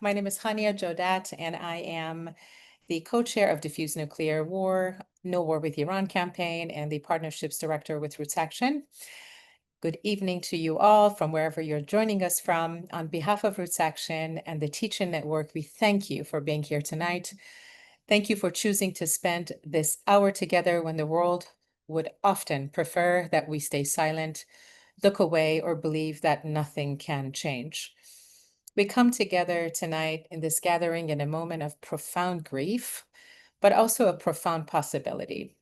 My name is Hania Jodat, and I am the co-chair of Diffuse Nuclear War, No War with Iran campaign, and the partnerships director with Roots Action. Good evening to you all from wherever you're joining us from. On behalf of Roots Action and the Teaching Network, we thank you for being here tonight. Thank you for choosing to spend this hour together when the world would often prefer that we stay silent, look away, or believe that nothing can change. We come together tonight in this gathering in a moment of profound grief, but also a profound possibility.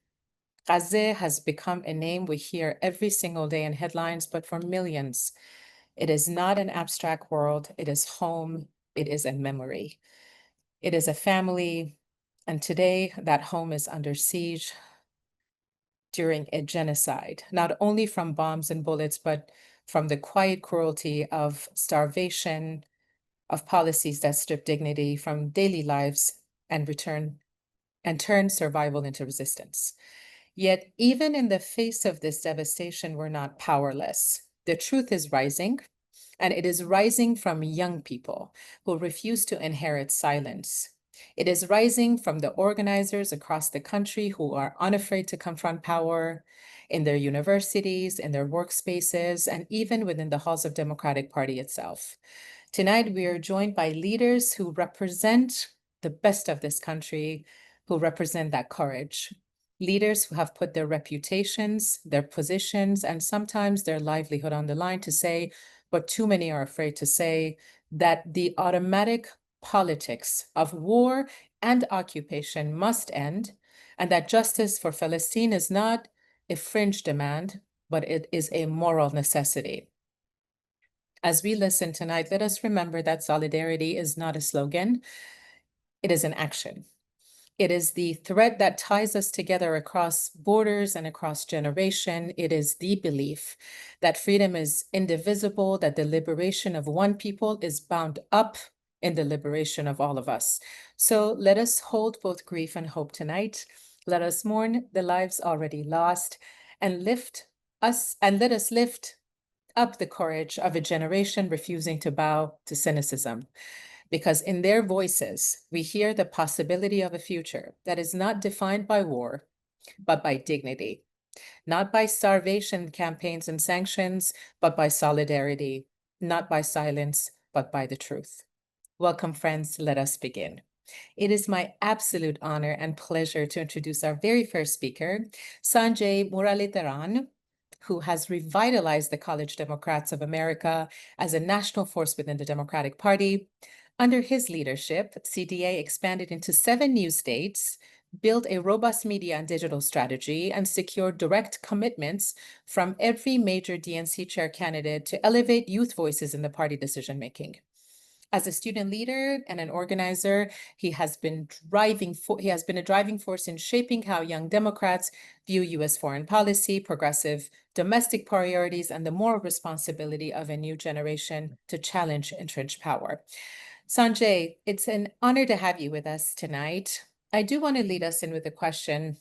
Gaza has become a name we hear every single day in headlines, but for millions, it is not an abstract world. It is home. It is a memory. It is a family. And today, that home is under siege during a genocide, not only from bombs and bullets, but from the quiet cruelty of starvation, of policies that strip dignity from daily lives and turn survival into resistance. Yet, even in the face of this devastation, we're not powerless. The truth is rising, and it is rising from young people who refuse to inherit silence. It is rising from the organizers across the country who are unafraid to confront power in their universities, in their workspaces, and even within the halls of Democratic Party itself. Tonight, we are joined by leaders who represent the best of this country, who represent that courage. Leaders who have put their reputations, their positions, and sometimes their livelihood on the line to say what too many are afraid to say, that the automatic politics of war and occupation must end, and that justice for Palestine is not a fringe demand, but it is a moral necessity. As we listen tonight, let us remember that solidarity is not a slogan, it is an action. It is the thread that ties us together across borders and across generation. It is the belief that freedom is indivisible, that the liberation of one people is bound up in the liberation of all of us. So let us hold both grief and hope tonight. Let us mourn the lives already lost and let us lift up the courage of a generation refusing to bow to cynicism. Because in their voices, we hear the possibility of a future that is not defined by war, but by dignity, not by starvation campaigns and sanctions, but by solidarity, not by silence, but by the truth. Welcome, friends. Let us begin. It is my absolute honor and pleasure to introduce our very first speaker, Sunjay Muralitharan, who has revitalized the College Democrats of America as a national force within the Democratic Party. Under his leadership, CDA expanded into 7 new states, built a robust media and digital strategy, and secured direct commitments from every major DNC chair candidate to elevate youth voices in the party decision-making. As a student leader and an organizer, he has been a driving force in shaping how young Democrats view U.S. foreign policy, progressive domestic priorities, and the moral responsibility of a new generation to challenge entrenched power. Sanjay, it's an honor to have you with us tonight. I do want to lead us in with a question.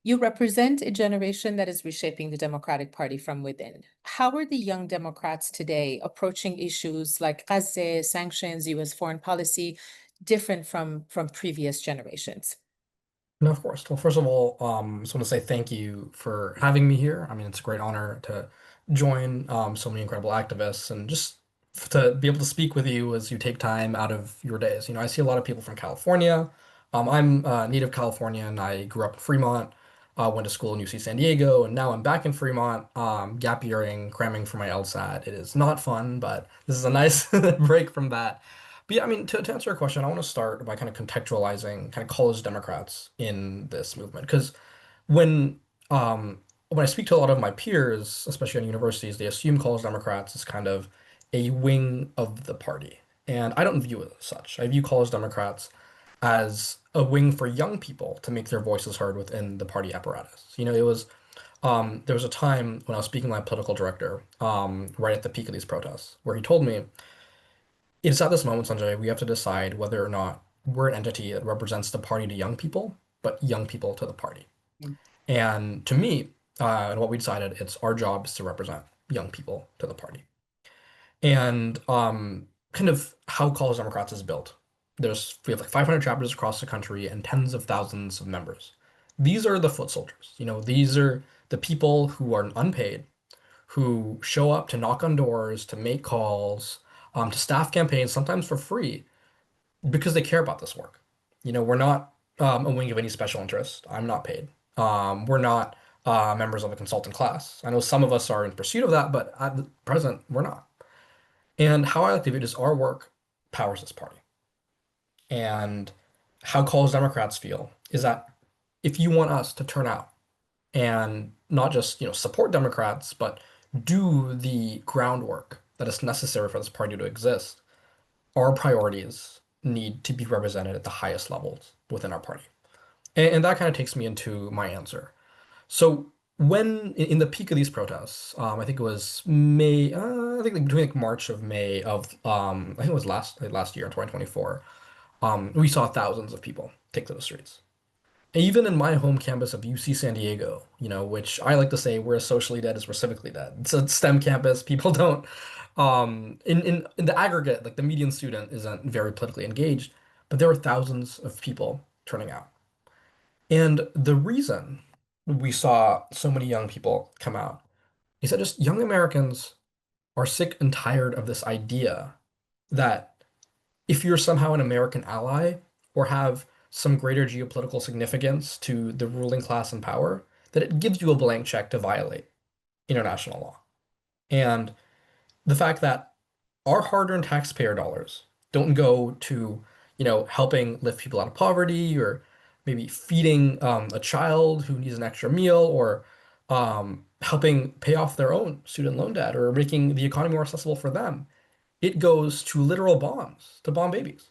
You represent a generation that is reshaping the Democratic Party from within. How are the young Democrats today approaching issues like Gaza, sanctions, U.S. foreign policy, different from previous generations? No, of course. Well, first of all, I just want to say thank you for having me here. I mean, it's a great honor to join so many incredible activists and just to be able to speak with you as you take time out of your days. I see a lot of people from California. I'm native Californian. I grew up in Fremont, went to school in UC San Diego, and now I'm back in Fremont, gap yearing, cramming for my LSAT. It is not fun, but this is a nice break from that. But yeah, I mean, to answer your question, I want to start by kind of contextualizing kind of college Democrats in this movement. Because when when I speak to a lot of my peers, especially on universities, they assume college Democrats is kind of a wing of the party. And I don't view it as such. I view college Democrats as a wing for young people to make their voices heard within the party apparatus. There was a time when I was speaking to my political director, right at the peak of these protests, where he told me, it's at this moment, Sanjay, we have to decide whether or not we're an entity that represents the party to young people, but young people to the party. Mm. And to me, and what we decided, it's our job is to represent young people to the party. And kind of how College Democrats is built. We have like 500 chapters across the country and tens of thousands of members. These are the foot soldiers. These are the people who are unpaid, who show up to knock on doors, to make calls, to staff campaigns, sometimes for free, because they care about this work. We're not a wing of any special interest. I'm not paid. We're not members of a consultant class. I know some of us are in pursuit of that, but at the present, we're not. And how I like to view it is our work powers this party. And how college Democrats feel is that if you want us to turn out and not just, support Democrats, but do the groundwork that is necessary for this party to exist, our priorities need to be represented at the highest levels within our party. And that kind of takes me into my answer. So when in the peak of these protests, I think it was May, I think like between like March of May of, I think it was last year in 2024, we saw thousands of people take to the streets. Even in my home campus of UC San Diego, which I like to say we're as socially dead as we're civically dead. It's a STEM campus. People don't, in the aggregate, like the median student isn't very politically engaged, but there were thousands of people turning out. And the reason we saw so many young people come out is that just young Americans are sick and tired of this idea that if you're somehow an American ally or have some greater geopolitical significance to the ruling class in power, that it gives you a blank check to violate international law. And the fact that our hard-earned taxpayer dollars don't go to, helping lift people out of poverty or maybe feeding a child who needs an extra meal or helping pay off their own student loan debt or making the economy more accessible for them. It goes to literal bombs, to bomb babies.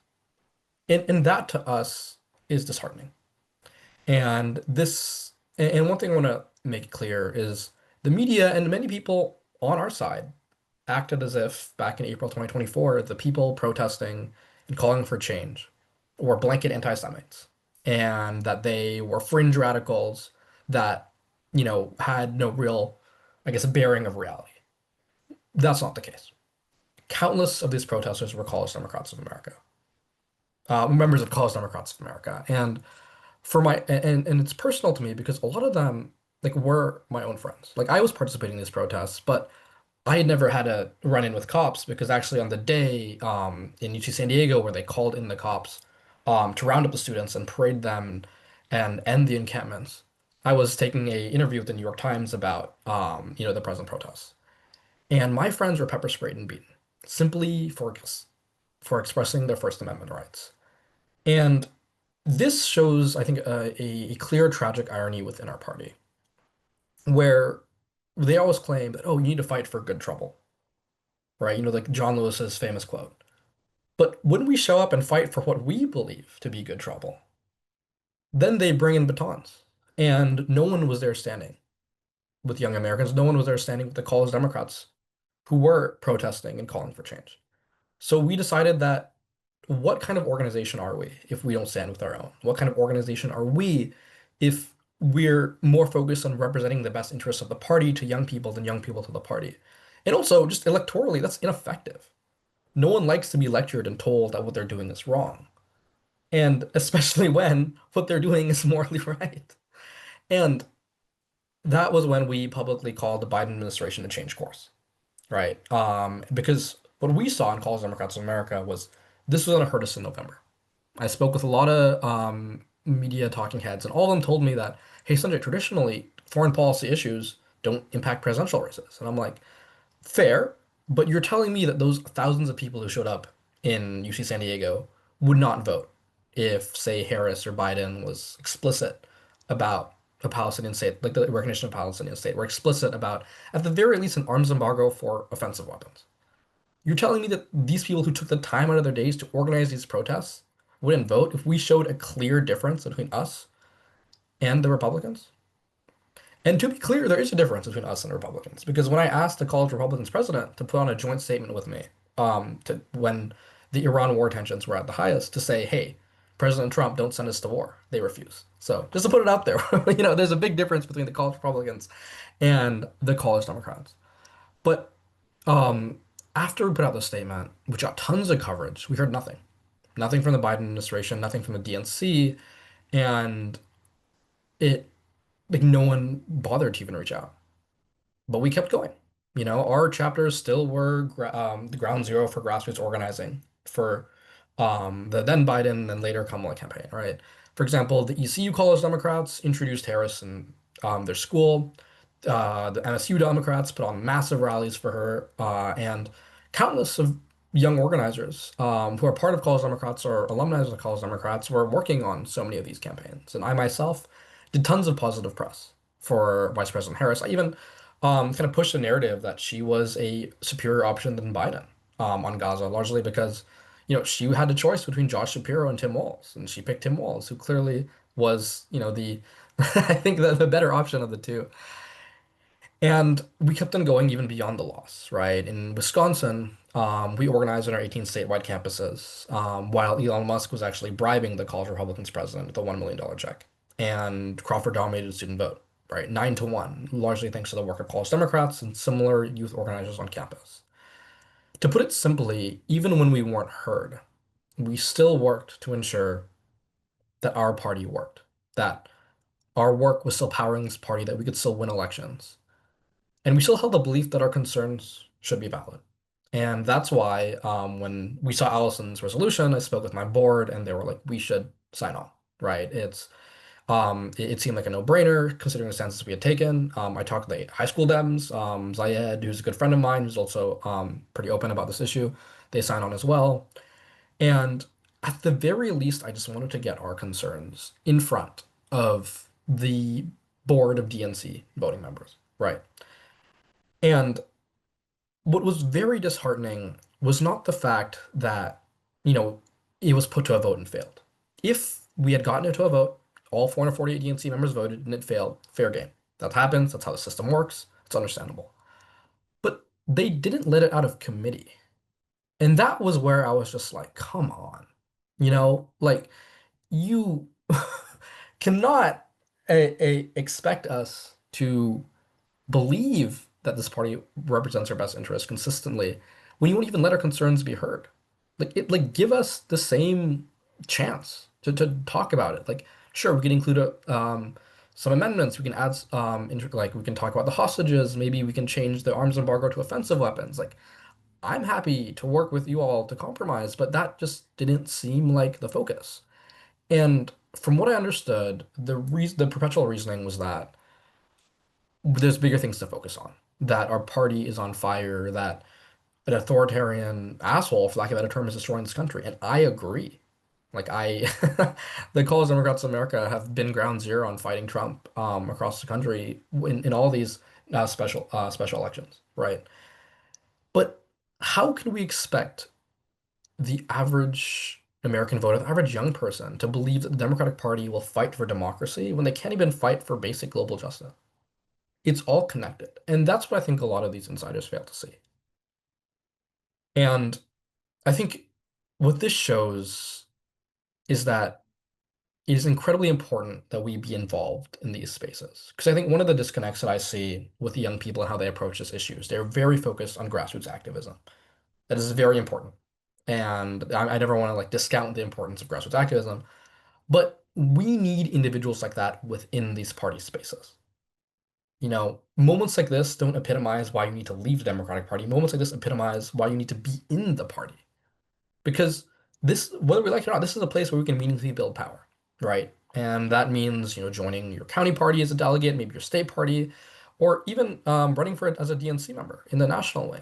And that to us is disheartening. And one thing I want to make clear is the media and many people on our side acted as if back in April 2024, the people protesting and calling for change were blanket anti-Semites and that they were fringe radicals that, had no real, I guess, bearing of reality. That's not the case. Countless of these protesters were College Democrats of America, members of College Democrats of America. And and it's personal to me because a lot of them like were my own friends. Like I was participating in these protests, but I had never had a run-in with cops because actually on the day in UC San Diego where they called in the cops to round up the students and parade them and end the encampments, I was taking a interview with the New York Times about the present protests. And my friends were pepper sprayed and beaten simply for expressing their First Amendment rights. And this shows, I think, a clear tragic irony within our party, where they always claim that, oh, you need to fight for good trouble, right? Like John Lewis's famous quote. But when we show up and fight for what we believe to be good trouble, then they bring in batons. And no one was there standing with young Americans. No one was there standing with the college Democrats who were protesting and calling for change. So we decided that what kind of organization are we if we don't stand with our own? What kind of organization are we if we're more focused on representing the best interests of the party to young people than young people to the party? And also, just electorally, that's ineffective. No one likes to be lectured and told that what they're doing is wrong. And especially when what they're doing is morally right. And that was when we publicly called the Biden administration to change course, right? Because what we saw in College Democrats of America was this was going to hurt us in November. I spoke with a lot of media talking heads, and all of them told me that, hey, Sanjay, traditionally, foreign policy issues don't impact presidential races. And I'm like, fair, but you're telling me that those thousands of people who showed up in UC San Diego would not vote if, say, Harris or Biden was explicit about a Palestinian state, like the recognition of a Palestinian state, were explicit about, at the very least, an arms embargo for offensive weapons. You're telling me that these people who took the time out of their days to organize these protests wouldn't vote if we showed a clear difference between us and the Republicans? And to be clear, there is a difference between us and the Republicans because when I asked the College Republicans president to put on a joint statement with me, when the Iran war tensions were at the highest, to say, "Hey, President Trump, don't send us to war," they refused. So just to put it out there, there's a big difference between the College Republicans and the College Democrats. But um, After we put out the statement, which got tons of coverage, we heard nothing. Nothing from the Biden administration, nothing from the DNC, and it like no one bothered to even reach out. But we kept going. Our chapters still were the ground zero for grassroots organizing for the then Biden and later Kamala campaign, right? For example, the ECU College Democrats introduced Harris in their school. The MSU Democrats put on massive rallies for her, and countless of young organizers who are part of College Democrats or alumni of the College Democrats were working on so many of these campaigns. And I myself did tons of positive press for Vice President Harris. I even kind of pushed the narrative that she was a superior option than Biden on Gaza, largely because, she had a choice between Josh Shapiro and Tim Walz, and she picked Tim Walz, who clearly was, the I think the better option of the two. And we kept on going even beyond the loss, right? In Wisconsin, we organized on our 18 statewide campuses, while Elon Musk was actually bribing the college Republicans president with a $1 million check. And Crawford dominated the student vote, right? 9-1, largely thanks to the work of college Democrats and similar youth organizers on campus. To put it simply, even when we weren't heard, we still worked to ensure that our party worked, that our work was still powering this party, that we could still win elections. And we still held the belief that our concerns should be valid. And that's why when we saw Allison's resolution, I spoke with my board and they were like, we should sign on, right? It seemed like a no-brainer considering the stances we had taken. I talked to the high school Dems, Zayed, who's a good friend of mine, who's also pretty open about this issue. They signed on as well. And at the very least, I just wanted to get our concerns in front of the board of DNC voting members, right? And what was very disheartening was not the fact that, you know, it was put to a vote and failed. If we had gotten it to a vote, all 448 DNC members voted and it failed, fair game. That happens. That's how the system works. It's understandable. But they didn't let it out of committee. And that was where I was just like, come on. Like you cannot expect us to believe that this party represents our best interest consistently when you won't even let our concerns be heard. Give us the same chance to talk about it. Like, sure, we can include some amendments. We can add we can talk about the hostages. Maybe we can change the arms embargo to offensive weapons. Like, I'm happy to work with you all to compromise, but that just didn't seem like the focus. And from what I understood, the perpetual reasoning was that there's bigger things to focus on. That our party is on fire, that an authoritarian asshole, for lack of a better term, is destroying this country. And I agree. The College Democrats of America have been ground zero on fighting Trump across the country in all these special elections, right? But how can we expect the average American voter, the average young person, to believe that the Democratic Party will fight for democracy when they can't even fight for basic global justice? It's all connected. And that's what I think a lot of these insiders fail to see. And I think what this shows is that it is incredibly important that we be involved in these spaces. Because I think one of the disconnects that I see with the young people and how they approach this issue is they're very focused on grassroots activism. That is very important. And I never want to discount the importance of grassroots activism, but we need individuals like that within these party spaces. Moments like this don't epitomize why you need to leave the Democratic Party. Moments like this epitomize why you need to be in the party. Because this, whether we like it or not, this is a place where we can meaningfully build power, right? And that means, joining your county party as a delegate, maybe your state party, or even running for it as a DNC member in the national wing.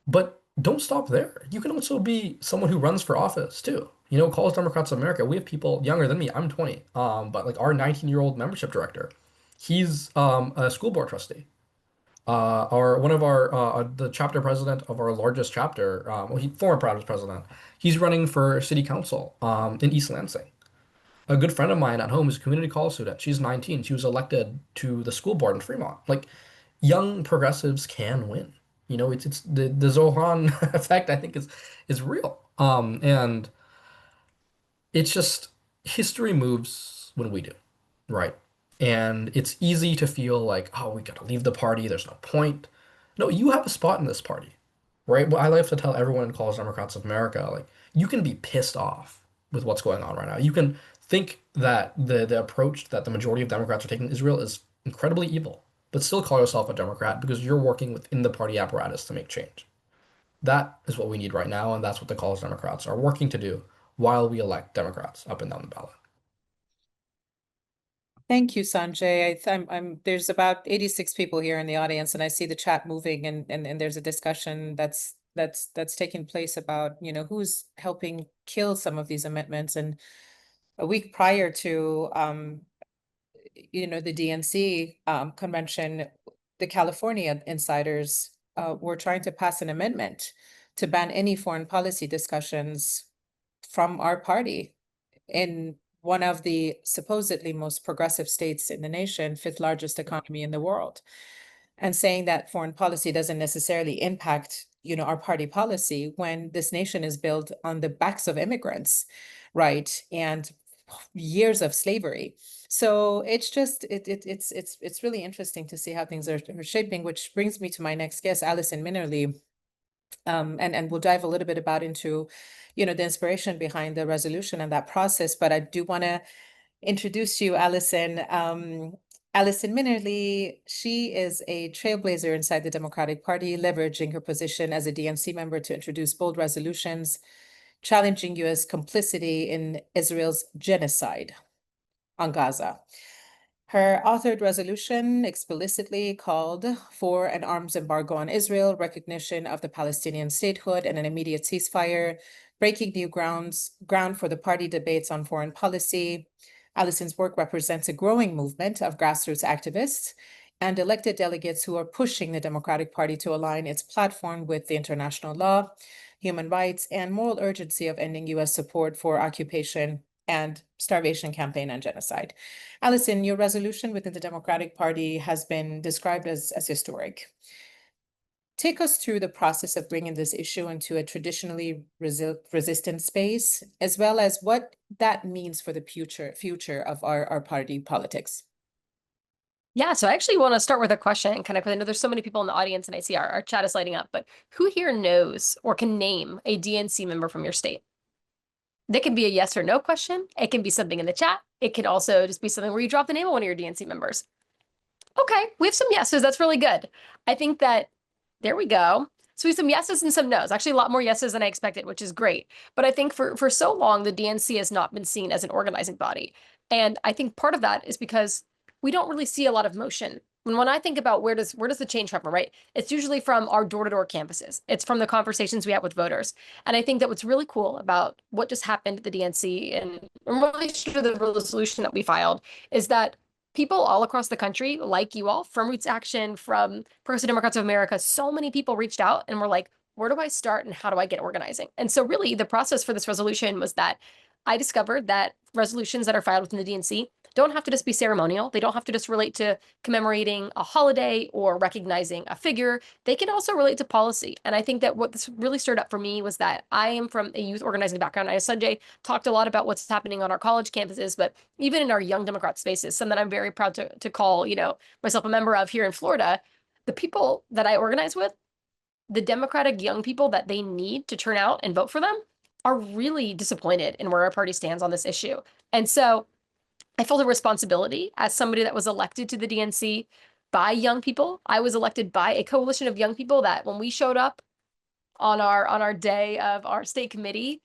But don't stop there. You can also be someone who runs for office too. College Democrats of America, we have people younger than me. I'm 20. But like our 19-year-old membership director, he's a school board trustee. Our one of our the chapter president of our largest chapter, former president, he's running for city council in East Lansing. A good friend of mine at home is a community college student. She's 19. She was elected to the school board in Fremont. Like, young progressives can win. It's the Zohan effect, I think, is real. And it's just history moves when we do, right? And it's easy to feel like, oh, we gotta leave the party. There's no point. No, you have a spot in this party. right? Well, I like to tell everyone in College Democrats of America, like, you can be pissed off with what's going on right now. You can think that the approach that the majority of Democrats are taking in Israel is incredibly evil, but still call yourself a Democrat because you're working within the party apparatus to make change. That is what we need right now, and that's what the College Democrats are working to do while we elect Democrats up and down the ballot. Thank you, Sanjay. There's about 86 people here in the audience, and I see the chat moving, and there's a discussion that's taking place about, who's helping kill some of these amendments. And a week prior to the DNC convention, the California insiders were trying to pass an amendment to ban any foreign policy discussions from our party in one of the supposedly most progressive states in the nation, fifth largest economy in the world, and saying that foreign policy doesn't necessarily impact, our party policy when this nation is built on the backs of immigrants, right? And years of slavery. So it's just it's really interesting to see how things are shaping, which brings me to my next guest, Allison Minnerly. And we'll dive a little bit about into, the inspiration behind the resolution and that process. But I do want to introduce you, Allison. Allison Minnerly, she is a trailblazer inside the Democratic Party, leveraging her position as a DNC member to introduce bold resolutions, challenging U.S. complicity in Israel's genocide on Gaza. Her authored resolution explicitly called for an arms embargo on Israel, recognition of the Palestinian statehood, and an immediate ceasefire, breaking new ground for the party debates on foreign policy. Allison's work represents a growing movement of grassroots activists and elected delegates who are pushing the Democratic Party to align its platform with the international law, human rights, and moral urgency of ending U.S. support for occupation and starvation campaign and genocide. Allison, your resolution within the Democratic Party has been described as historic. Take us through the process of bringing this issue into a traditionally resistant space, as well as what that means for the future of our party politics. Yeah, so I actually want to start with a question, kind of, because I know there's so many people in the audience and I see our chat is lighting up, but who here knows or can name a DNC member from your state? That can be a yes or no question. It can be something in the chat. It can also just be something where you drop the name of one of your DNC members. Okay, we have some yeses. That's really good. I think that, there we go. So we have some yeses and some nos. Actually, a lot more yeses than I expected, which is great. But I think for so long, the DNC has not been seen as an organizing body. And I think part of that is because we don't really see a lot of motion. When I think about where does the change come from, right? It's usually from our door-to-door campuses. It's from the conversations we have with voters. And I think that what's really cool about what just happened at the DNC and in relation to the resolution that we filed is that people all across the country, like you all, from Roots Action, from Progressive Democrats of America, so many people reached out and were like, where do I start and how do I get organizing? And so really the process for this resolution was that I discovered that resolutions that are filed within the DNC don't have to just be ceremonial. They don't have to just relate to commemorating a holiday or recognizing a figure. They can also relate to policy. And I think that what this really stirred up for me was that I am from a youth organizing background. I, Sunjay, talked a lot about what's happening on our college campuses, but even in our young Democrat spaces, something that I'm very proud to call, myself a member of here in Florida, the people that I organize with, the Democratic young people that they need to turn out and vote for them are really disappointed in where our party stands on this issue. And so I felt a responsibility as somebody that was elected to the DNC by young people. I was elected by a coalition of young people that when we showed up on our day of our state committee,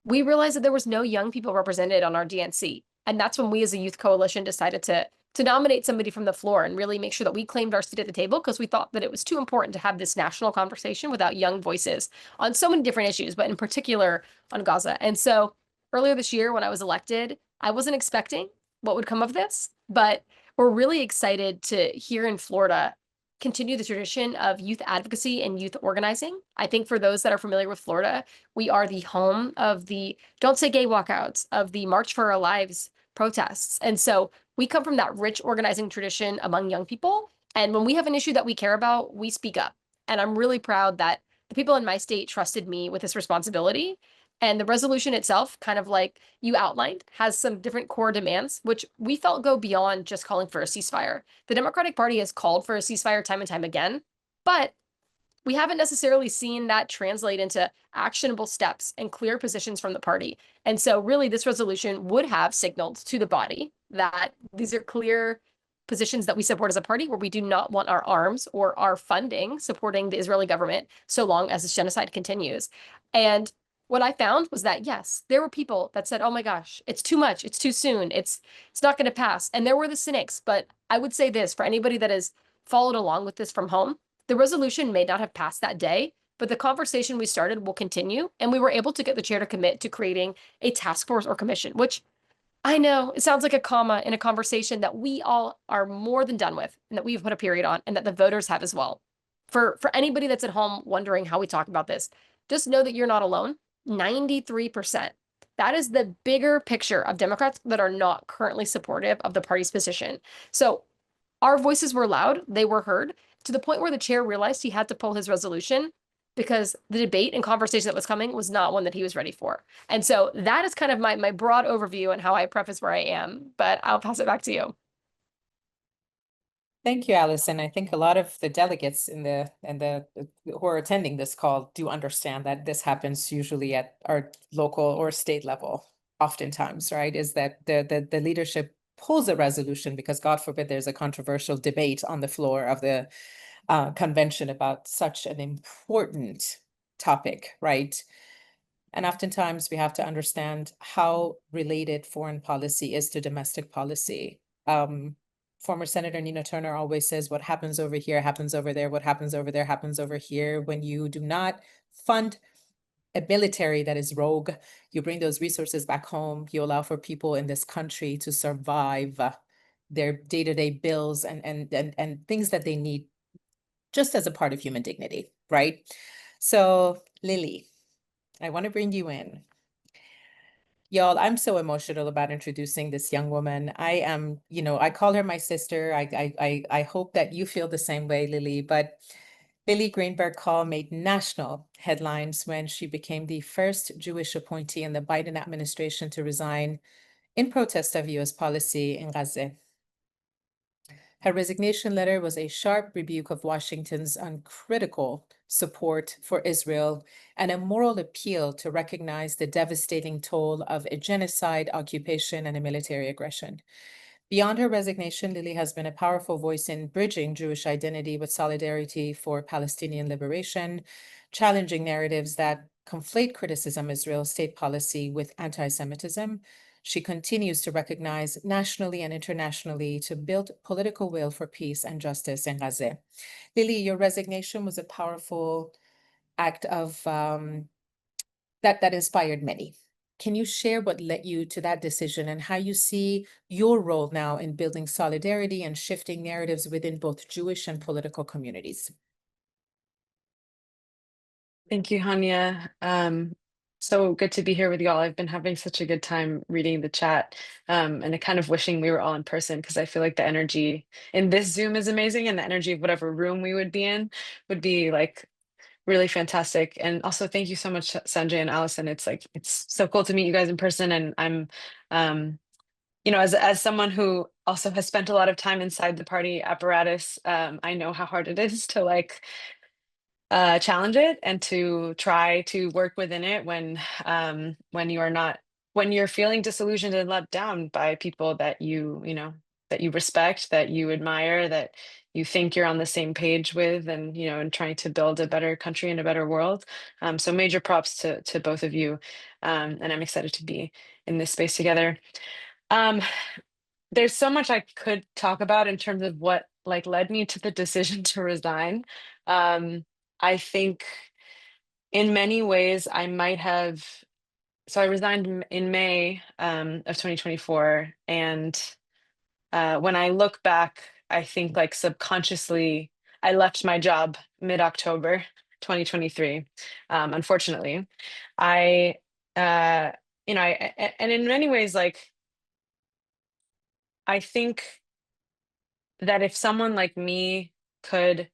we realized that there was no young people represented on our DNC. And that's when we as a youth coalition decided to nominate somebody from the floor and really make sure that we claimed our seat at the table because we thought that it was too important to have this national conversation without young voices on so many different issues, but in particular on Gaza. And so earlier this year when I was elected, I wasn't expecting what would come of this, but we're really excited to here in Florida continue the tradition of youth advocacy and youth organizing. I think for those that are familiar with Florida, we are the home of the Don't Say Gay walkouts, of the March for Our Lives protests. And so we come from that rich organizing tradition among young people. And when we have an issue that we care about, we speak up. And I'm really proud that the people in my state trusted me with this responsibility. And the resolution itself, kind of like you outlined, has some different core demands, which we felt go beyond just calling for a ceasefire. The Democratic Party has called for a ceasefire time and time again, but we haven't necessarily seen that translate into actionable steps and clear positions from the party. And so really this resolution would have signaled to the body that these are clear positions that we support as a party, where we do not want our arms or our funding supporting the Israeli government so long as this genocide continues. And what I found was that, yes, there were people that said, oh my gosh, it's too much, it's too soon, it's not going to pass. And there were the cynics. But I would say this, for anybody that has followed along with this from home, the resolution may not have passed that day, but the conversation we started will continue. And we were able to get the chair to commit to creating a task force or commission, which I know it sounds like a comma in a conversation that we all are more than done with, and that we've put a period on, and that the voters have as well. For anybody that's at home wondering how we talk about this, just know that you're not alone. 93%. That is the bigger picture of Democrats that are not currently supportive of the party's position. So our voices were loud, they were heard, to the point where the chair realized he had to pull his resolution because the debate and conversation that was coming was not one that he was ready for. And so that is kind of my broad overview and how I preface where I am, but I'll pass it back to you. Thank you, Allison. I think a lot of the delegates who are attending this call do understand that this happens usually at our local or state level, oftentimes, right? Is that the leadership pulls a resolution because, God forbid, there's a controversial debate on the floor of the convention about such an important topic, right? And oftentimes we have to understand how related foreign policy is to domestic policy. Former Senator Nina Turner always says, what happens over here happens over there, what happens over there happens over here. When you do not fund a military that is rogue, you bring those resources back home, you allow for people in this country to survive their day-to-day bills and things that they need just as a part of human dignity, right? So Lily, I want to bring you in. Y'all, I'm so emotional about introducing this young woman. I am, I call her my sister. I hope that you feel the same way, Lily. But Lily Greenberg Call made national headlines when she became the first Jewish appointee in the Biden administration to resign in protest of U.S. policy in Gaza. Her resignation letter was a sharp rebuke of Washington's uncritical support for Israel and a moral appeal to recognize the devastating toll of a genocide, occupation, and a military aggression. Beyond her resignation, Lily has been a powerful voice in bridging Jewish identity with solidarity for Palestinian liberation, challenging narratives that conflate criticism of Israel's state policy with anti-Semitism. She continues to recognize nationally and internationally to build political will for peace and justice in Gaza. Lily, your resignation was a powerful act of that inspired many. Can you share what led you to that decision and how you see your role now in building solidarity and shifting narratives within both Jewish and political communities? Thank you, Hania. So good to be here with y'all. I've been having such a good time reading the chat, and I kind of wishing we were all in person because I feel like the energy in this Zoom is amazing, and the energy of whatever room we would be in would be like really fantastic. And also thank you so much, Sanjay and Allison. It's so cool to meet you guys in person, and I'm as someone who also has spent a lot of time inside the party apparatus, I know how hard it is to challenge it and to try to work within it when you're feeling disillusioned and let down by people that that you respect, that you admire, that you think you're on the same page with, and trying to build a better country and a better world. So major props to both of you, and I'm excited to be in this space together. There's so much I could talk about in terms of what led me to the decision to resign. I think in many ways I might have. So I resigned in May of 2024, and when I look back, I think subconsciously I left my job mid-October 2023. Unfortunately, I and in many ways I think that if someone like me could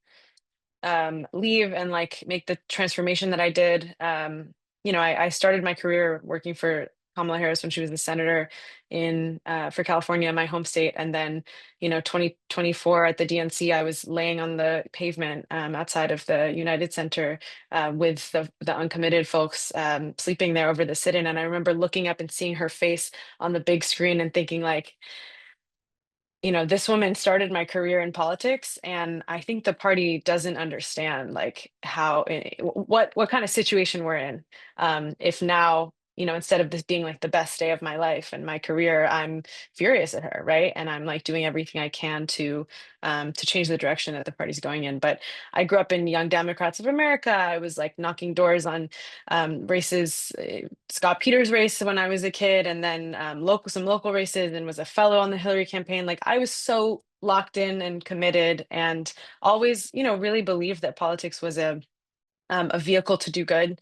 leave and make the transformation that I did. I started my career working for Kamala Harris when she was the senator for California, my home state. And then, 2024 at the DNC, I was laying on the pavement outside of the United Center with the uncommitted folks sleeping there over the sit-in. And I remember looking up and seeing her face on the big screen and thinking like, this woman started my career in politics, and I think the party doesn't understand like what kind of situation we're in. If now, instead of this being like the best day of my life and my career, I'm furious at her, right? And I'm like doing everything I can to change the direction that the party's going in. But I grew up in Young Democrats of America. I was like knocking doors on races, Scott Peters race when I was a kid, and then some local races, and was a fellow on the Hillary campaign. Like I was so locked in and committed, and always, really believed that politics was a vehicle to do good.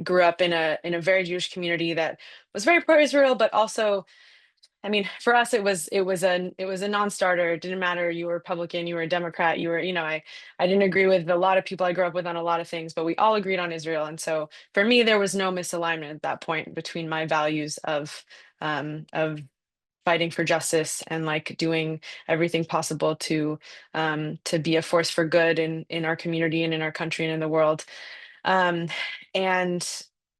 Grew up in a very Jewish community that was very pro-Israel, but also, I mean, for us, it was a non-starter. It didn't matter. You were Republican, you were a Democrat, you were, I didn't agree with a lot of people I grew up with on a lot of things, but we all agreed on Israel. And so for me, there was no misalignment at that point between my values of fighting for justice and like doing everything possible to be a force for good in our community and in our country and in the world. Um, and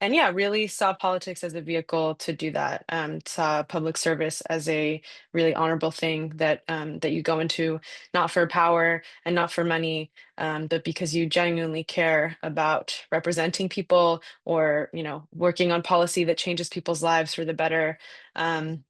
yeah, really saw politics as a vehicle to do that. Saw public service as a really honorable thing that you go into, not for power and not for money, but because you genuinely care about representing people, or working on policy that changes people's lives for the better. And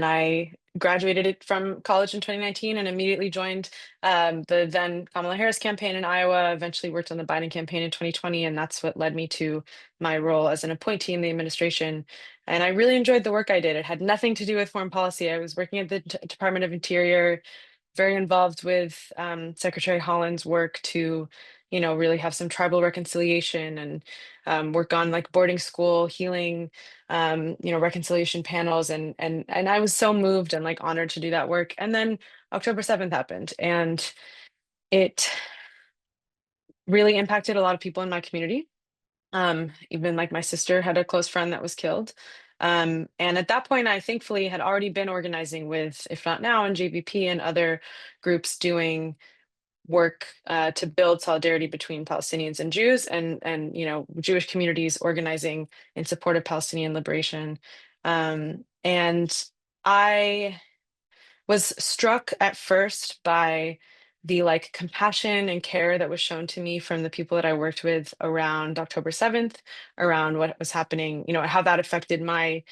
I graduated it from college in 2019 and immediately joined the then Kamala Harris campaign in Iowa, eventually worked on the Biden campaign in 2020. And that's what led me to my role as an appointee in the administration. And I really enjoyed the work I did. It had nothing to do with foreign policy. I was working at the Department of Interior, very involved with Secretary Holland's work to, really have some tribal reconciliation and work on like boarding school healing, reconciliation panels, and I was so moved and like honored to do that work. And then October 7th happened, and it really impacted a lot of people in my community. Even like my sister had a close friend that was killed. And at that point, I thankfully had already been organizing with, if not now, in JVP and other groups doing work to build solidarity between Palestinians and Jews, and Jewish communities organizing in support of Palestinian liberation. And I was struck at first by the like compassion and care that was shown to me from the people that I worked with around October 7th, around what was happening, how that affected my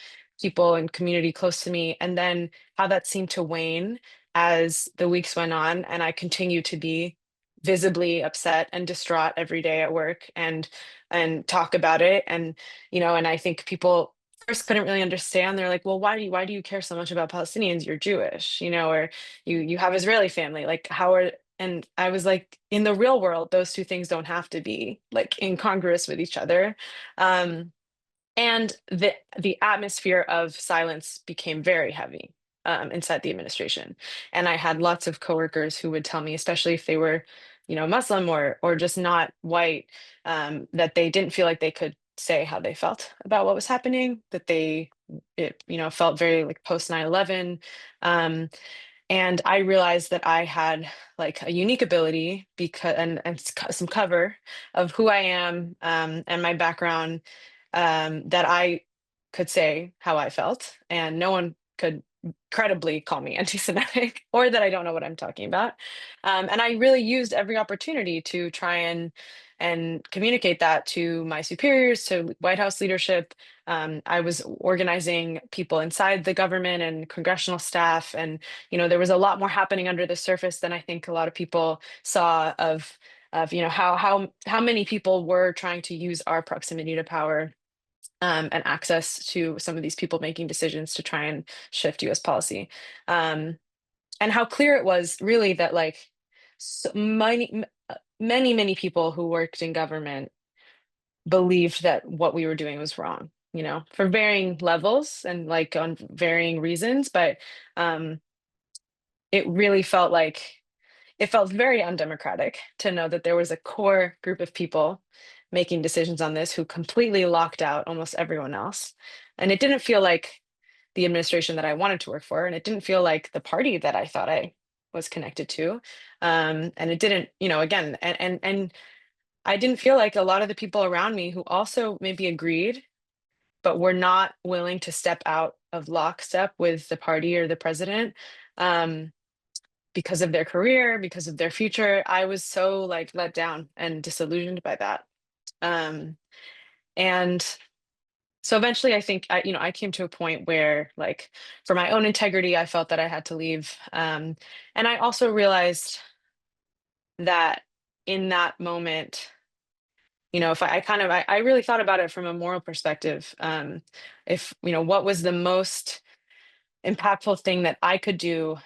people and community close to me, and then how that seemed to wane as the weeks went on. And I continued to be visibly upset and distraught every day at work and talk about it. And, and I think people first couldn't really understand. They're like, well, why do you care so much about Palestinians? You're Jewish, or you have Israeli family. Like and I was like, in the real world, those two things don't have to be like incongruous with each other. And the atmosphere of silence became very heavy inside the administration. And I had lots of coworkers who would tell me, especially if they were, Muslim or just not white, that they didn't feel like they could say how they felt about what was happening, that it felt very like post 9/11. And I realized that I had like a unique ability and some cover of who I am and my background, that I could say how I felt, and no one could credibly call me anti-Semitic or that I don't know what I'm talking about. And I really used every opportunity to try and communicate that to my superiors, to White House leadership. I was organizing people inside the government and congressional staff, and there was a lot more happening under the surface than I think a lot of people saw of how many people were trying to use our proximity to power and access to some of these people making decisions to try and shift US policy. And how clear it was really that like so many people who worked in government believed that what we were doing was wrong, for varying levels and like on varying reasons. But it really felt very undemocratic to know that there was a core group of people making decisions on this who completely locked out almost everyone else. And it didn't feel like the administration that I wanted to work for, and it didn't feel like the party that I thought I was connected to. And it didn't, again, and I didn't feel like a lot of the people around me who also maybe agreed, but were not willing to step out of lockstep with the party or the president, because of their career, because of their future. I was so like let down and disillusioned by that. And so eventually I think I came to a point where, like, for my own integrity, I felt that I had to leave. And I also realized that in that moment, if I really thought about it from a moral perspective. If, what was the most impactful thing that I could do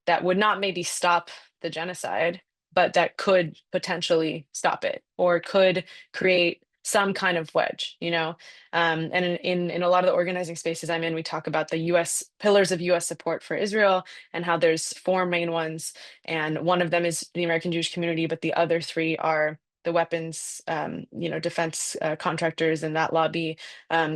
that would not maybe stop the genocide, but that could potentially stop it or could create some kind of wedge, and in a lot of the organizing spaces I'm in, we talk about the US pillars of US support for Israel and how there's four main ones. And one of them is the American Jewish community, but the other three are the weapons, defense contractors and that lobby,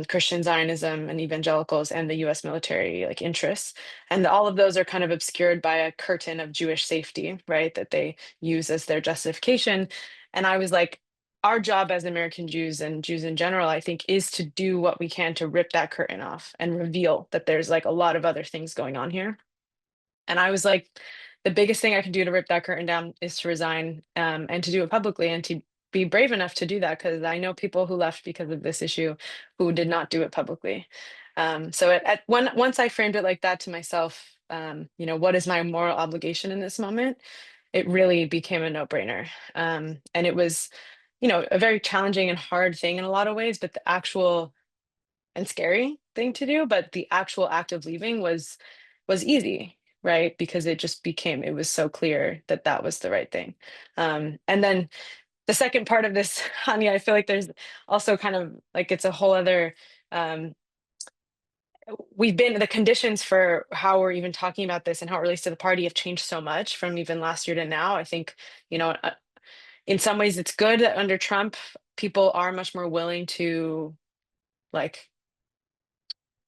Christian Zionism and evangelicals, and the US military like interests. And all of those are kind of obscured by a curtain of Jewish safety, right? That they use as their justification. And I was like, our job as American Jews and Jews in general, I think, is to do what we can to rip that curtain off and reveal that there's like a lot of other things going on here. And I was like, the biggest thing I can do to rip that curtain down is to resign, and to do it publicly, and to be brave enough to do that, because I know people who left because of this issue who did not do it publicly. So once I framed it like that to myself, what is my moral obligation in this moment? It really became a no-brainer. And it was, a very challenging and hard thing in a lot of ways, but the actual and scary thing to do, but the actual act of leaving was easy, right? Because it was so clear that that was the right thing. And then the second part of this, Hanya, I feel like there's also kind of like, it's a whole other, the conditions for how we're even talking about this and how it relates to the party have changed so much from even last year to now. I think, in some ways it's good that under Trump, people are much more willing to like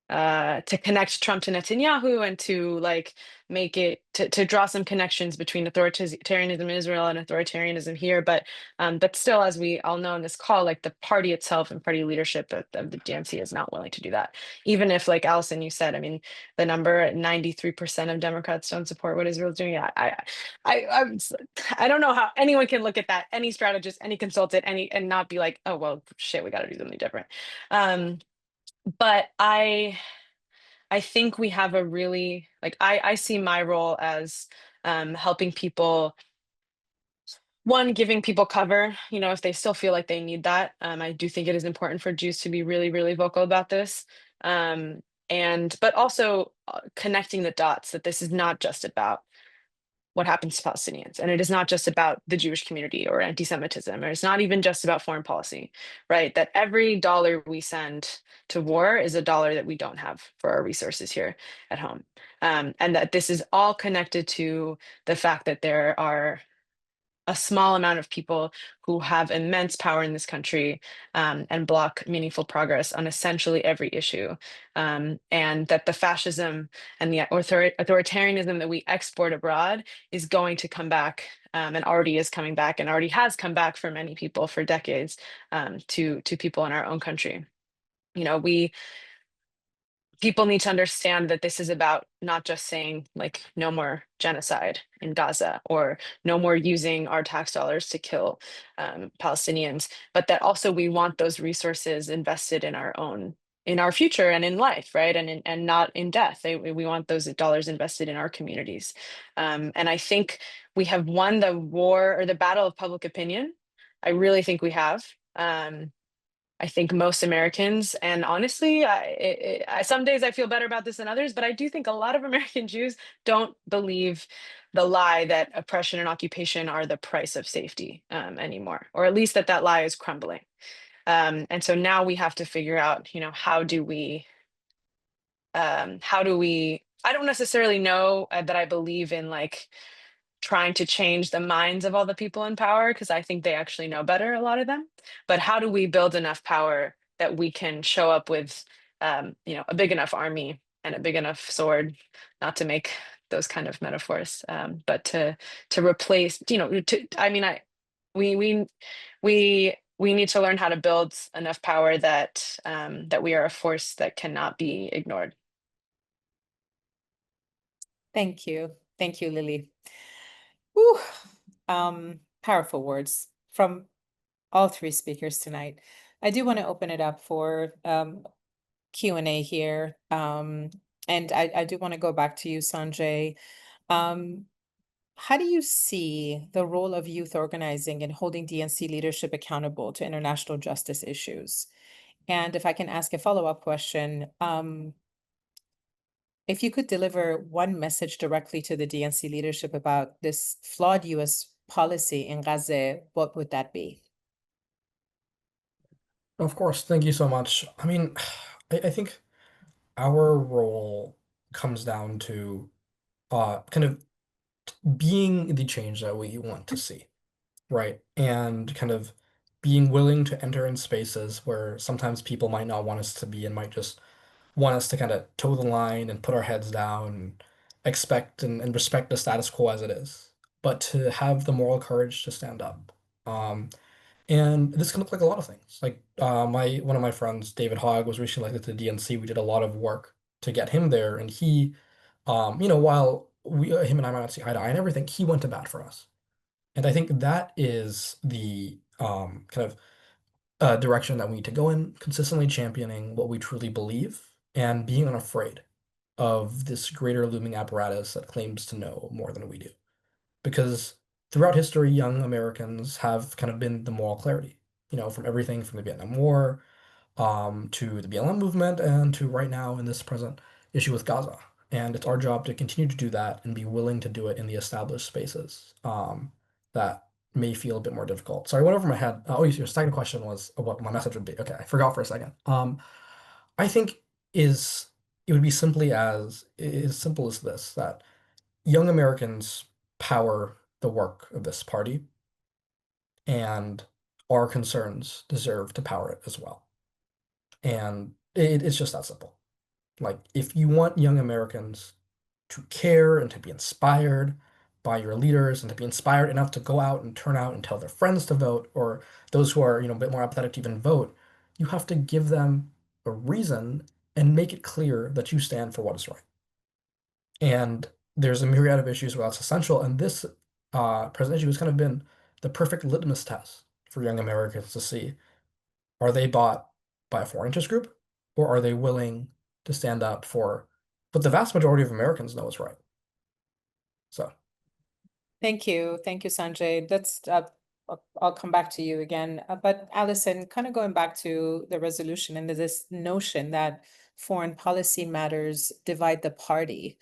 to connect Trump to Netanyahu and to like make it to draw some connections between authoritarianism in Israel and authoritarianism here. But still, as we all know in this call, like the party itself and party leadership of the DNC is not willing to do that. Even if, like Allison, you said, I mean, the number at 93% of Democrats don't support what Israel's doing. I don't know how anyone can look at that, any strategist, any consultant, and not be like, oh well, shit, we got to do something different. But I think we have a really, like, I see my role as helping people, one, giving people cover, if they still feel like they need that. I do think it is important for Jews to be really, really vocal about this. But also connecting the dots, that this is not just about what happens to Palestinians. And it is not just about the Jewish community or anti-Semitism, or it's not even just about foreign policy, right? That every dollar we send to war is a dollar that we don't have for our resources here at home. And that this is all connected to the fact that there are a small amount of people who have immense power in this country, and block meaningful progress on essentially every issue. And that the fascism and the authoritarianism that we export abroad is going to come back, and already is coming back, and already has come back for many people for decades, to people in our own country. People need to understand that this is about not just saying like no more genocide in Gaza or no more using our tax dollars to kill Palestinians, but that also we want those resources invested in our future and in life, right? And not in death. We want those dollars invested in our communities. And I think we have won the war or the battle of public opinion. I really think we have. I think most Americans, and honestly, some days I feel better about this than others, but I do think a lot of American Jews don't believe the lie that oppression and occupation are the price of safety anymore, or at least that lie is crumbling. And so now we have to figure out, how do we, I don't necessarily know that I believe in like trying to change the minds of all the people in power, because I think they actually know better, a lot of them. But how do we build enough power that we can show up with, a big enough army and a big enough sword, not to make those kind of metaphors, but to replace, we we we need to learn how to build enough power that that we are a force that cannot be ignored. Thank you. Thank you, Lily. Whew. Powerful words from all three speakers tonight. I do want to open it up for Q&A here. And I do want to go back to you, Sanjay. How do you see the role of youth organizing in holding DNC leadership accountable to international justice issues? And if I can ask a follow-up question, if you could deliver one message directly to the DNC leadership about this flawed US policy in Gaza, what would that be? Of course, thank you so much. I mean, I think our role comes down to kind of being the change that we want to see, right? And kind of being willing to enter in spaces where sometimes people might not want us to be and might just want us to kind of toe the line and put our heads down and expect and respect the status quo as it is, but to have the moral courage to stand up. And this can look like a lot of things. Like my one of my friends, David Hogg, was recently elected to the DNC. We did a lot of work to get him there, and he, while him and I might not see eye to eye and everything, he went to bat for us. And I think that is the kind of direction that we need to go in, consistently championing what we truly believe and being unafraid of this greater looming apparatus that claims to know more than we do. Because throughout history, young Americans have kind of been the moral clarity, from everything from the Vietnam War to the BLM movement and to right now in this present issue with Gaza. And it's our job to continue to do that and be willing to do it in the established spaces that may feel a bit more difficult. Sorry, I went over my head. Your second question was what my message would be. Okay, I forgot for a second. I think it would be simply as simple as this, that young Americans power the work of this party, and our concerns deserve to power it as well. And it's just that simple. Like, if you want young Americans to care and to be inspired by your leaders and to be inspired enough to go out and turn out and tell their friends to vote, or those who are, a bit more apathetic to even vote, you have to give them a reason and make it clear that you stand for what is right. And there's a myriad of issues where that's essential. And this present issue has kind of been the perfect litmus test for young Americans to see, are they bought by a foreign interest group, or are they willing to stand up for what the vast majority of Americans know is right? So. Thank you, Sanjay. I'll come back to you again. But Allison, kind of going back to the resolution and this notion that foreign policy matters divide the party,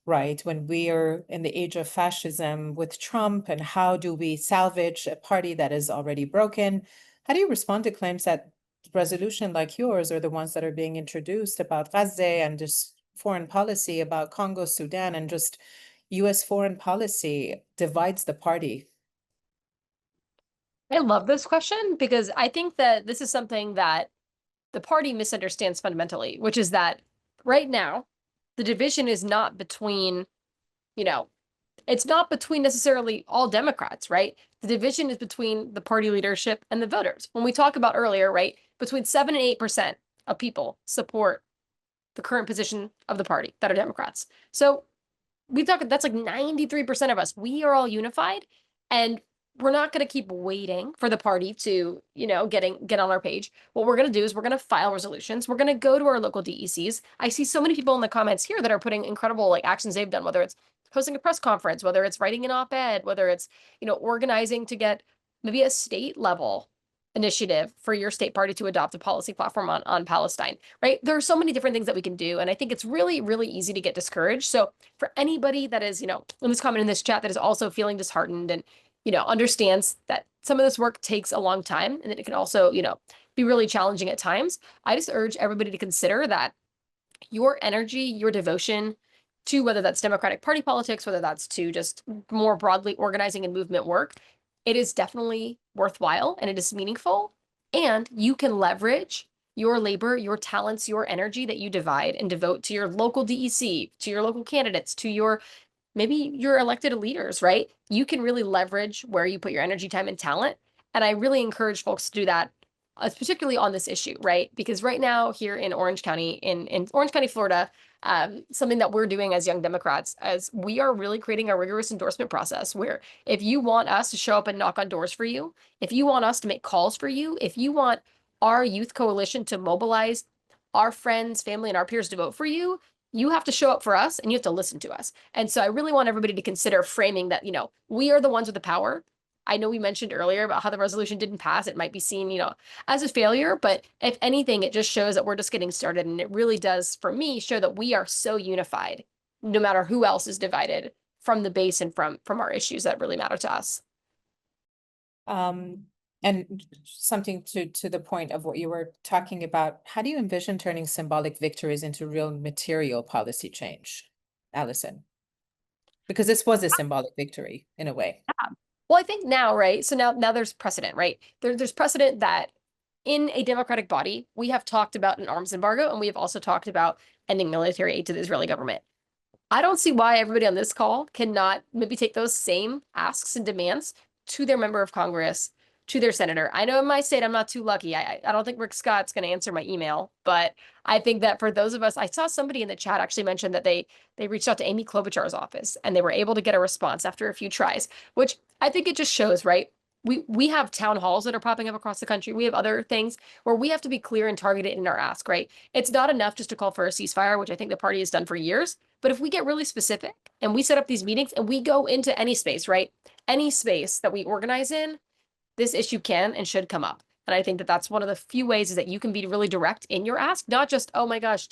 right? When we are in the age of fascism with Trump, and how do we salvage a party that is already broken? How do you respond to claims that resolution like yours are the ones that are being introduced about Gaza and just foreign policy about Congo, Sudan, and just US foreign policy divides the party? I love this question because I think that this is something that the party misunderstands fundamentally, which is that right now, the division is not between, it's not between necessarily all Democrats, right? The division is between the party leadership and the voters. When we talk about earlier, right, between 7 and 8% of people support the current position of the party that are Democrats. So we talk, that's like 93% of us. We are all unified, and we're not going to keep waiting for the party to, get on our page. What we're going to do is we're going to file resolutions. We're going to go to our local DECs. I see so many people in the comments here that are putting incredible actions they've done, whether it's hosting a press conference, whether it's writing an op-ed, whether it's, organizing to get maybe a state level initiative for your state party to adopt a policy platform on Palestine, right? There are so many different things that we can do. And I think it's really, really easy to get discouraged. So for anybody that is, in this comment in this chat that is also feeling disheartened and, understands that some of this work takes a long time and that it can also, be really challenging at times, I just urge everybody to consider that your energy, your devotion to whether that's Democratic Party politics, whether that's to just more broadly organizing and movement work, it is definitely worthwhile and it is meaningful. And you can leverage your labor, your talents, your energy that you divide and devote to your local DEC, to your local candidates, to your maybe your elected leaders, right? You can really leverage where you put your energy, time, and talent. And I really encourage folks to do that, particularly on this issue, right? Because right now here in Orange County, in Orange County, Florida, something that we're doing as young Democrats, as we are really creating a rigorous endorsement process where if you want us to show up and knock on doors for you, if you want us to make calls for you, if you want our youth coalition to mobilize our friends, family, and our peers to vote for you, you have to show up for us and you have to listen to us. And so I really want everybody to consider framing that, we are the ones with the power. I know we mentioned earlier about how the resolution didn't pass. It might be seen, as a failure, but if anything, it just shows that we're just getting started. And it really does, for me, show that we are so unified, no matter who else is divided from the base and from our issues that really matter to us. And something to the point of what you were talking about, how do you envision turning symbolic victories into real material policy change, Allison? Because this was a symbolic victory in a way. Well, I think now, right? So now there's precedent, right? There's precedent that in a democratic body, we have talked about an arms embargo, and we have also talked about ending military aid to the Israeli government. I don't see why everybody on this call cannot maybe take those same asks and demands to their member of Congress, to their senator. I know in my state, I'm not too lucky. I don't think Rick Scott's going to answer my email, but I think that for those of us, I saw somebody in the chat actually mention that they reached out to Amy Klobuchar's office and they were able to get a response after a few tries, which I think it just shows, right? We have town halls that are popping up across the country. We have other things where we have to be clear and targeted in our ask, right? It's not enough just to call for a ceasefire, which I think the party has done for years. But if we get really specific and we set up these meetings and we go into any space, right? Any space that we organize in, this issue can and should come up. And I think that that's one of the few ways is that you can be really direct in your ask, not just, oh my gosh,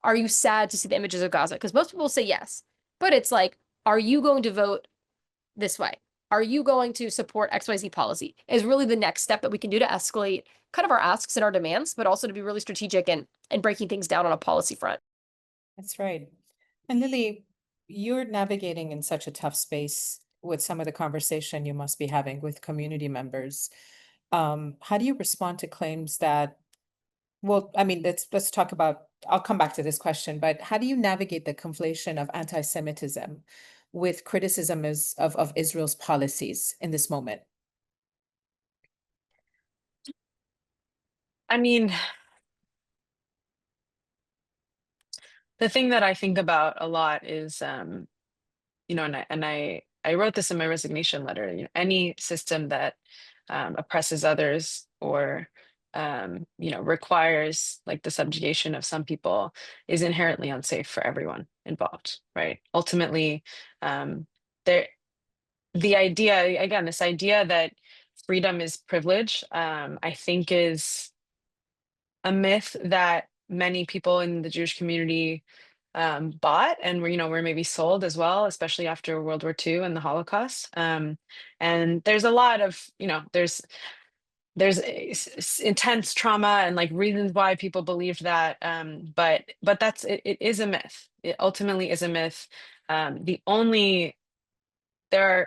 are you sad to see the images of Gaza? Because most people say yes, but it's like, are you going to vote this way? Are you going to support XYZ policy? Is really the next step that we can do to escalate kind of our asks and our demands, but also to be really strategic and breaking things down on a policy front. That's right. And Lily, you're navigating in such a tough space with some of the conversation you must be having with community members. How do you respond to claims that, well, I mean, let's talk about, I'll come back to this question, but how do you navigate the conflation of anti-Semitism with criticism of Israel's policies in this moment? I mean, the thing that I think about a lot is, and I wrote this in my resignation letter, any system that oppresses others or requires like the subjugation of some people is inherently unsafe for everyone involved, right? Ultimately, there the idea, again, this idea that freedom is privilege, I think is a myth that many people in the Jewish community bought and were maybe sold as well, especially after World War II and the Holocaust. And there's a lot of, there's intense trauma and like reasons why people believed that. But that's it is a myth. It ultimately is a myth. There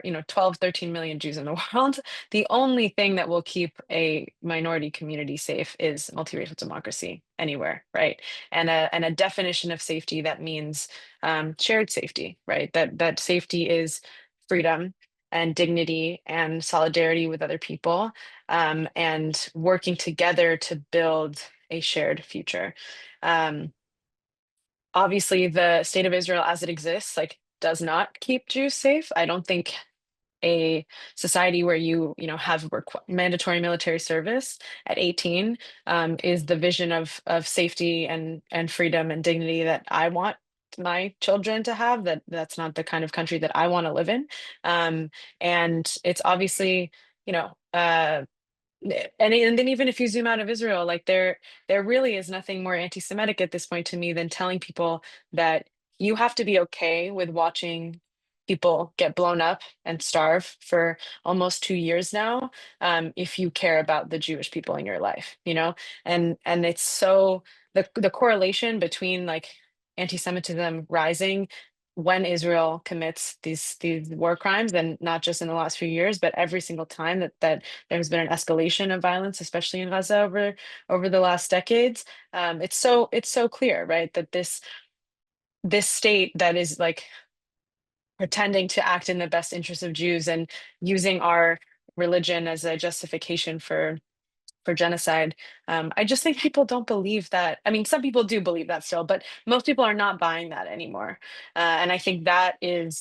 are 12 13 million Jews in the world. The only thing that will keep a minority community safe is multiracial democracy anywhere, right? And a definition of safety that means shared safety, right? That safety is freedom and dignity and solidarity with other people, and working together to build a shared future. Obviously, the state of Israel as it exists, like, does not keep Jews safe. I don't think a society where you have mandatory military service at 18 is the vision of safety and freedom and dignity that I want my children to have. That's not the kind of country that I want to live in. And it's obviously, and then even if you zoom out of Israel, like there really is nothing more anti-Semitic at this point to me than telling people that you have to be okay with watching people get blown up and starve for almost 2 years now, if you care about the Jewish people in your life, and it's so the correlation between like anti-Semitism rising when Israel commits these war crimes, and not just in the last few years, but every single time that there's been an escalation of violence, especially in Gaza over the last decades. It's so clear, right, that this state that is like pretending to act in the best interest of Jews and using our religion as a justification for genocide. I just think people don't believe that. I mean, some people do believe that still, but most people are not buying that anymore. And I think that it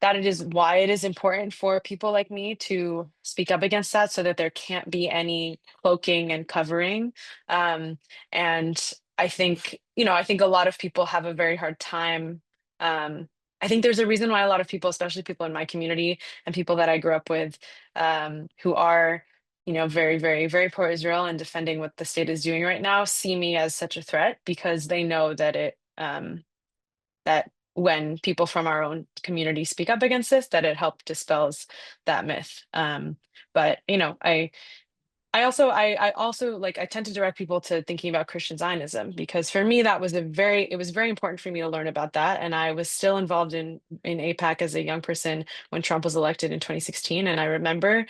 is why it is important for people like me to speak up against that, so that there can't be any cloaking and covering. And I think, I think a lot of people have a very hard time. I think there's a reason why a lot of people, especially people in my community and people that I grew up with, who are, very, very, very pro-Israel and defending what the state is doing right now, see me as such a threat, because they know that that when people from our own community speak up against this, that it helped dispels that myth. But I also like, I tend to direct people to thinking about Christian Zionism, because for me that was it was very important for me to learn about that. And I was still involved in AIPAC as a young person when Trump was elected in 2016. And I remember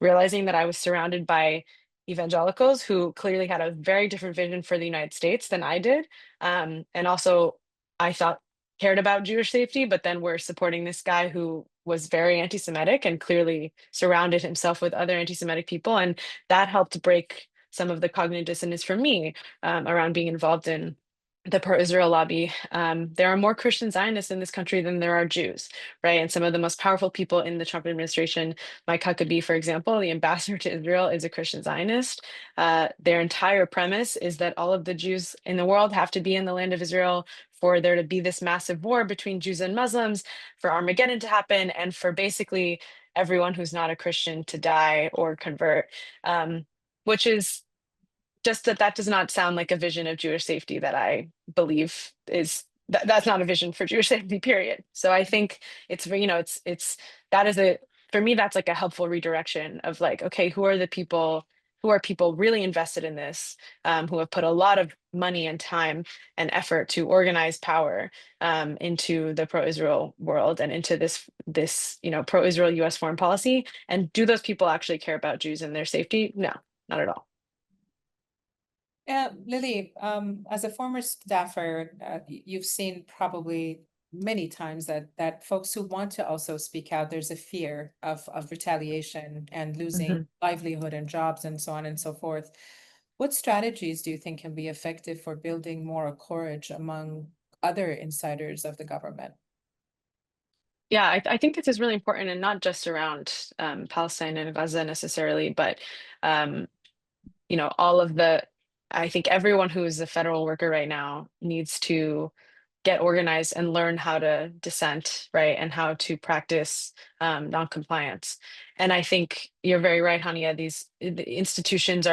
realizing that I was surrounded by evangelicals who clearly had a very different vision for the United States than I did. And also, I thought cared about Jewish safety, but then we're supporting this guy who was very anti-Semitic and clearly surrounded himself with other anti-Semitic people. And that helped break some of the cognitive dissonance for me around being involved in the pro-Israel lobby. There are more Christian Zionists in this country than there are Jews, right? And some of the most powerful people in the Trump administration, Mike Huckabee, for example, the ambassador to Israel, is a Christian Zionist. Their entire premise is that all of the Jews in the world have to be in the land of Israel for there to be this massive war between Jews and Muslims, for Armageddon to happen, and for basically everyone who's not a Christian to die or convert, which is just that does not sound like a vision of Jewish safety that I believe is that's not a vision for Jewish safety, period. So I think it's that is for me, that's like a helpful redirection of like, okay, who are people really invested in this, who have put a lot of money and time and effort to organize power into the pro-Israel world and into this pro-Israel US foreign policy. And do those people actually care about Jews and their safety? No, not at all. Lily, as a former staffer, you've seen probably many times that folks who want to also speak out, there's a fear of retaliation and losing livelihood and jobs and so on and so forth. What strategies do you think can be effective for building moral courage among other insiders of the government? Yeah, I think this is really important, and not just around Palestine and Gaza necessarily, but all of I think everyone who is a federal worker right now needs to get organized and learn how to dissent, right? And how to practice noncompliance. And I think you're very right, Hania. The institutions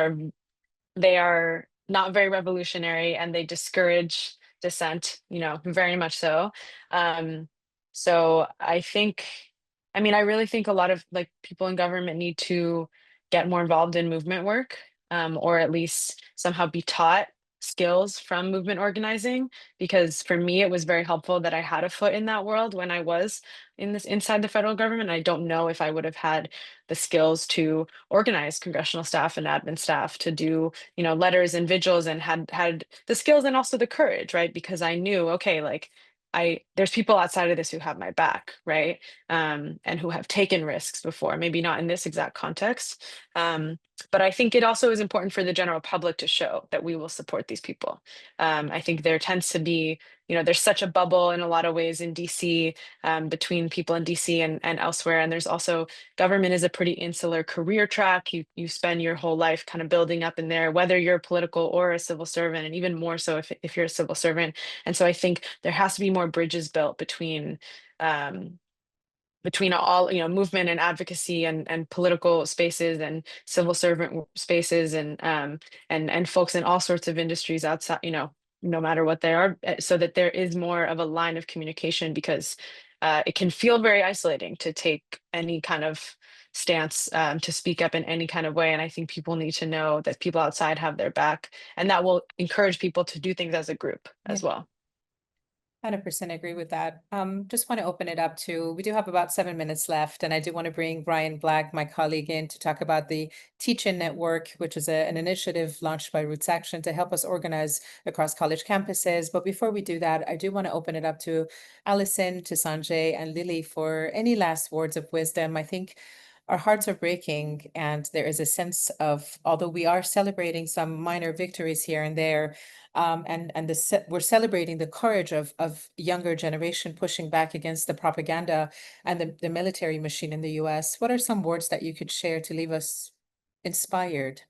they are not very revolutionary, and they discourage dissent, very much so. So I really think a lot of like people in government need to get more involved in movement work, or at least somehow be taught skills from movement organizing, because for me it was very helpful that I had a foot in that world when I was inside the federal government. I don't know if I would have had the skills to organize congressional staff and admin staff, to do letters and vigils, and had the skills and also the courage, right? Because I knew, okay, like there's people outside of this who have my back, right? And who have taken risks before, maybe not in this exact context. But I think it also is important for the general public to show that we will support these people. I think there tends to be, there's such a bubble in a lot of ways in DC, between people in DC and elsewhere. And there's also, government is a pretty insular career track. You spend your whole life kind of building up in there, whether you're a political or a civil servant, and even more so if you're a civil servant. And so I think there has to be more bridges built between all movement and advocacy and political spaces and civil servant spaces and folks in all sorts of industries outside, no matter what they are, so that there is more of a line of communication, because it can feel very isolating to take any kind of stance, to speak up in any kind of way. And I think people need to know that people outside have their back, and that will encourage people to do things as a group as well. 100% agree with that. Just want to open it up to, we do have about 7 minutes left, and I do want to bring Brian Black, my colleague, in to talk about the Teach-In Network, which is an initiative launched by Roots Action to help us organize across college campuses. But before we do that, I do want to open it up to Allison, to Sanjay, and Lily for any last words of wisdom. I think our hearts are breaking, and there is a sense of, although we are celebrating some minor victories here and there, and we're celebrating the courage of younger generation pushing back against the propaganda and the military machine in the US. What are some words that you could share to leave us inspired?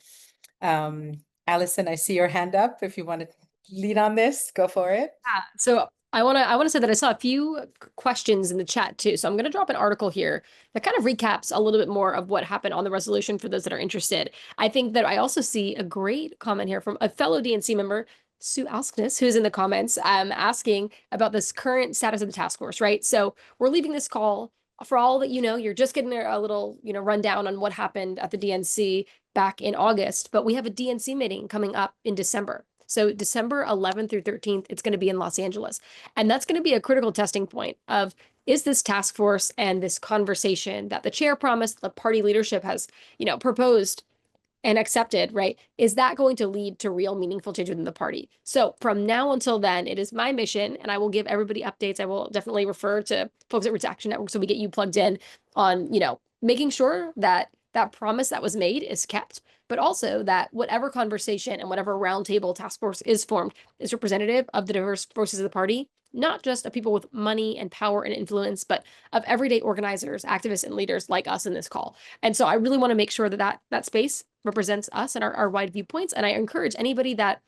Allison, I see your hand up. If you want to lead on this, go for it. Yeah, so I want to say that I saw a few questions in the chat too. So I'm going to drop an article here that kind of recaps a little bit more of what happened on the resolution for those that are interested. I think that I also see a great comment here from a fellow DNC member, Sue Alskness, who's in the comments, asking about this current status of the task force, right? So we're leaving this call for all that you know. You're just getting a little, rundown on what happened at the DNC back in August, but we have a DNC meeting coming up in December. So December 11th through 13th, it's going to be in Los Angeles. And that's going to be a critical testing point of, is this task force and this conversation that the chair promised, the party leadership has, proposed and accepted, right? Is that going to lead to real meaningful change within the party? So from now until then, it is my mission, and I will give everybody updates. I will definitely refer to folks at Roots Action Network so we get you plugged in on, making sure that that promise that was made is kept, but also that whatever conversation and whatever roundtable task force is formed is representative of the diverse voices of the party, not just of people with money and power and influence, but of everyday organizers, activists, and leaders like us in this call. And so I really want to make sure that that space represents us and our wide viewpoints. And I encourage anybody that,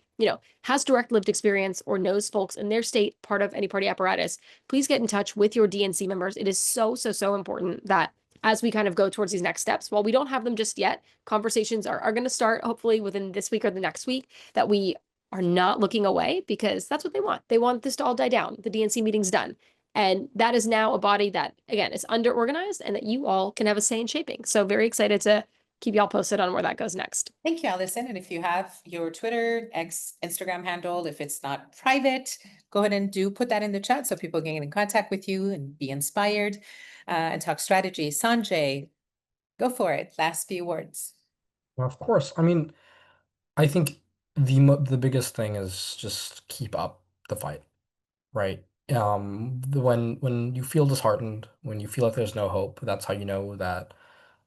has direct lived experience or knows folks in their state, part of any party apparatus, please get in touch with your DNC members. It is so, so, so important that as we kind of go towards these next steps, while we don't have them just yet, conversations are going to start hopefully within this week or the next week, that we are not looking away, because that's what they want. They want this to all die down. The DNC meeting's done. And that is now a body that, again, is under organized and that you all can have a say in shaping. So very excited to keep y'all posted on where that goes next. Thank you, Allison. And if you have your Twitter, Instagram handle, if it's not private, go ahead and do put that in the chat so people can get in contact with you and be inspired and talk strategy. Sanjay, go for it. Last few words. Well, of course. I mean, I think the biggest thing is just keep up the fight, right? When you feel disheartened, when you feel like there's no hope, that's how you know that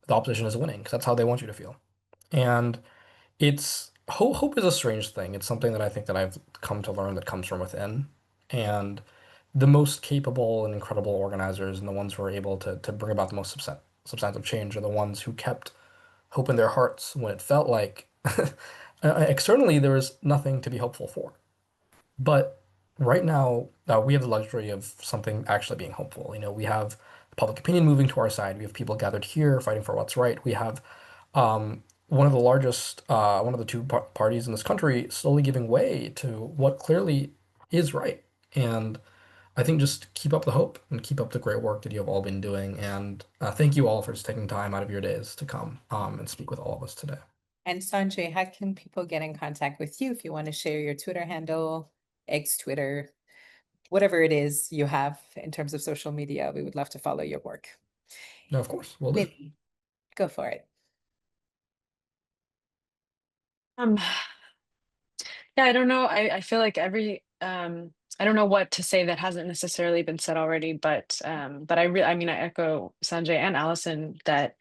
the opposition is winning, because that's how they want you to feel. And it's hope is a strange thing. It's something that I think that I've come to learn that comes from within. And the most capable and incredible organizers and the ones who are able to bring about the most substantive change are the ones who kept hope in their hearts when it felt like externally there was nothing to be hopeful for. But right now, we have the luxury of something actually being hopeful. We have public opinion moving to our side. We have people gathered here fighting for what's right. We have one of the two parties in this country slowly giving way to what clearly is right. And I think just keep up the hope and keep up the great work that you have all been doing. And thank you all for just taking time out of your days to come and speak with all of us today. And Sanjay, how can people get in contact with you if you want to share your Twitter handle, X Twitter, whatever it is you have in terms of social media? We would love to follow your work. No, of course. We'll do. Lily, go for it. Yeah, I don't know. I feel like I don't know what to say that hasn't necessarily been said already, but I mean, I echo Sanjay and Allison that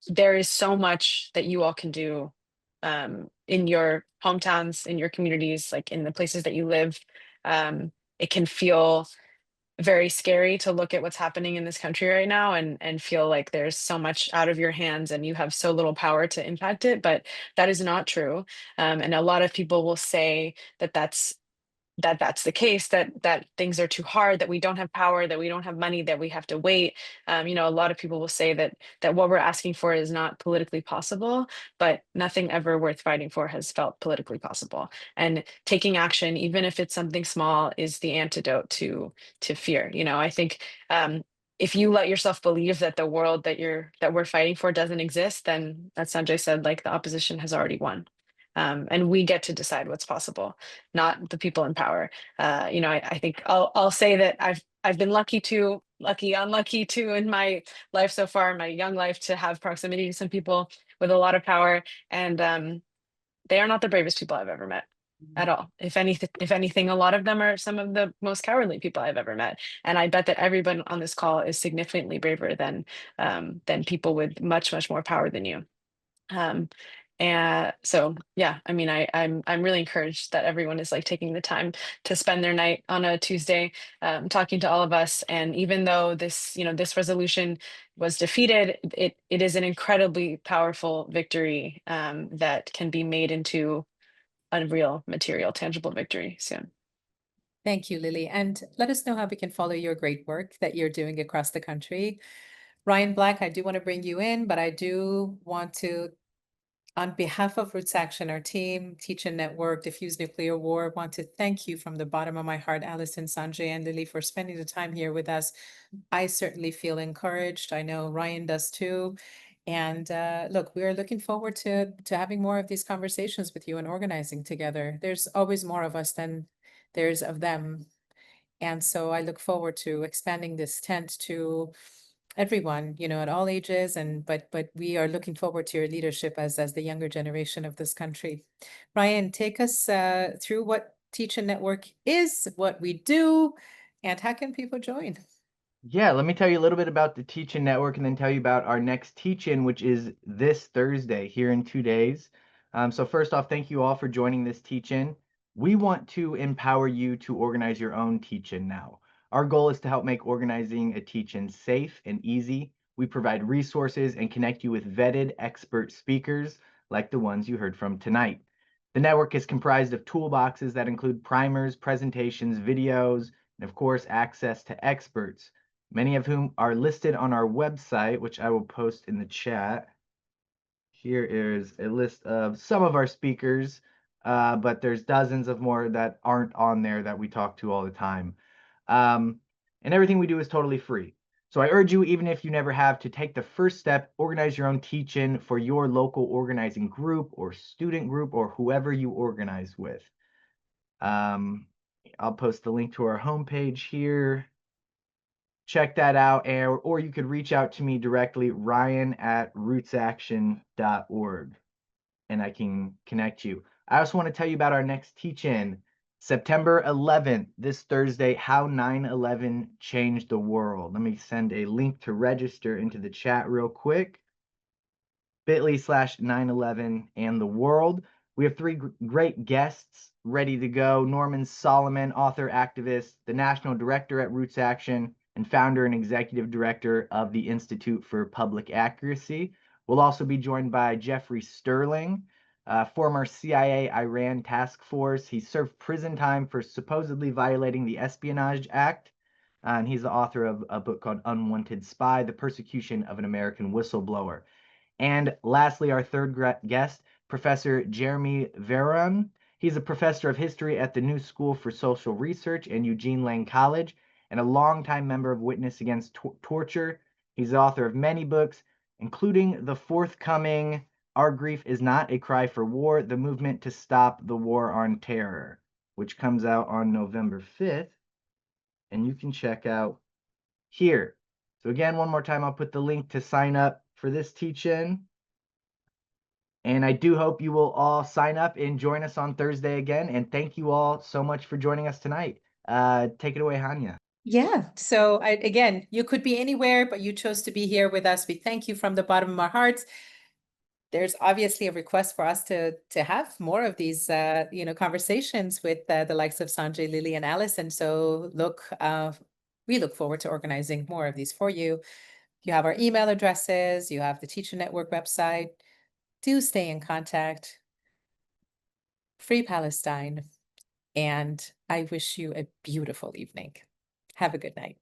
there is so much that you all can do in your hometowns, in your communities, like in the places that you live. It can feel very scary to look at what's happening in this country right now and feel like there's so much out of your hands and you have so little power to impact it, but that is not true. And a lot of people will say that that's the case, that things are too hard, that we don't have power, that we don't have money, that we have to wait. A lot of people will say that what we're asking for is not politically possible, but nothing ever worth fighting for has felt politically possible. And taking action, even if it's something small, is the antidote to fear. I think if you let yourself believe that the world that we're fighting for doesn't exist, then as Sanjay said, like the opposition has already won. And we get to decide what's possible, not the people in power. I think I'll say that I've been unlucky to in my life so far, in my young life, to have proximity to some people with a lot of power, and they are not the bravest people I've ever met at all. If anything, a lot of them are some of the most cowardly people I've ever met. And I bet that everyone on this call is significantly braver than people with much, much more power than you. And so, yeah, I mean, I'm really encouraged that everyone is like taking the time to spend their night on a Tuesday, talking to all of us. And even though this resolution was defeated, it is an incredibly powerful victory that can be made into a real material, tangible victory soon. Thank you, Lily. And let us know how we can follow your great work that you're doing across the country. Ryan Black, I do want to bring you in, but I do want to, on behalf of Roots Action, our team, Teach and Network, Diffuse Nuclear War, want to thank you from the bottom of my heart, Allison, Sunjay, and Lily, for spending the time here with us. I certainly feel encouraged. I know Ryan does too. And look, we are looking forward to having more of these conversations with you and organizing together. There's always more of us than there's of them. And so I look forward to expanding this tent to everyone, at all ages, but we are looking forward to your leadership as the younger generation of this country. Ryan, take us through what Teach and Network is, what we do, and how can people join? Yeah, let me tell you a little bit about the Teach-In Network and then tell you about our next teach-in, which is this Thursday, here in 2 days. So first off, thank you all for joining this teach-in. We want to empower you to organize your own teach-in now. Our goal is to help make organizing a teach-in safe and easy. We provide resources and connect you with vetted expert speakers like the ones you heard from tonight. The network is comprised of toolboxes that include primers, presentations, videos, and of course, access to experts, many of whom are listed on our website, which I will post in the chat. Here is a list of some of our speakers, but there's dozens of more that aren't on there that we talk to all the time. And everything we do is totally free. So I urge you, even if you never have, to take the first step, organize your own teach-in for your local organizing group or student group or whoever you organize with. I'll post the link to our homepage here. Check that out, or you could reach out to me directly, ryan@rootsaction.org, and I can connect you. I also want to tell you about our next teach-in, September 11th, this Thursday, How 9/11 Changed the World. Let me send a link to register into the chat real quick. bit.ly/9/11 and the world. We have three great guests ready to go. Norman Solomon, author, activist, the national director at Roots Action, and founder and executive director of the Institute for Public Accuracy. We'll also be joined by Jeffrey Sterling, former CIA Iran task force. He served prison time for supposedly violating the Espionage Act. And he's the author of a book called Unwanted Spy, The Persecution of an American Whistleblower. And lastly, our third guest, Professor Jeremy Veron. He's a professor of history at the New School for Social Research and Eugene Lang College, and a longtime member of Witness Against Torture. He's the author of many books, including the forthcoming Our Grief is Not a Cry for War, The Movement to Stop the War on Terror, which comes out on November 5th, and you can check out here. So again, one more time, I'll put the link to sign up for this teach-in. And I do hope you will all sign up and join us on Thursday again. And thank you all so much for joining us tonight. Take it away, Hanya. Yeah, so again, you could be anywhere, but you chose to be here with us. We thank you from the bottom of our hearts. There's obviously a request for us to have more of these, conversations with the likes of Sunjay, Lily, and Allison. So we look forward to organizing more of these for you. You have our email addresses, you have the Teacher Network website. Do stay in contact. Free Palestine. And I wish you a beautiful evening. Have a good night.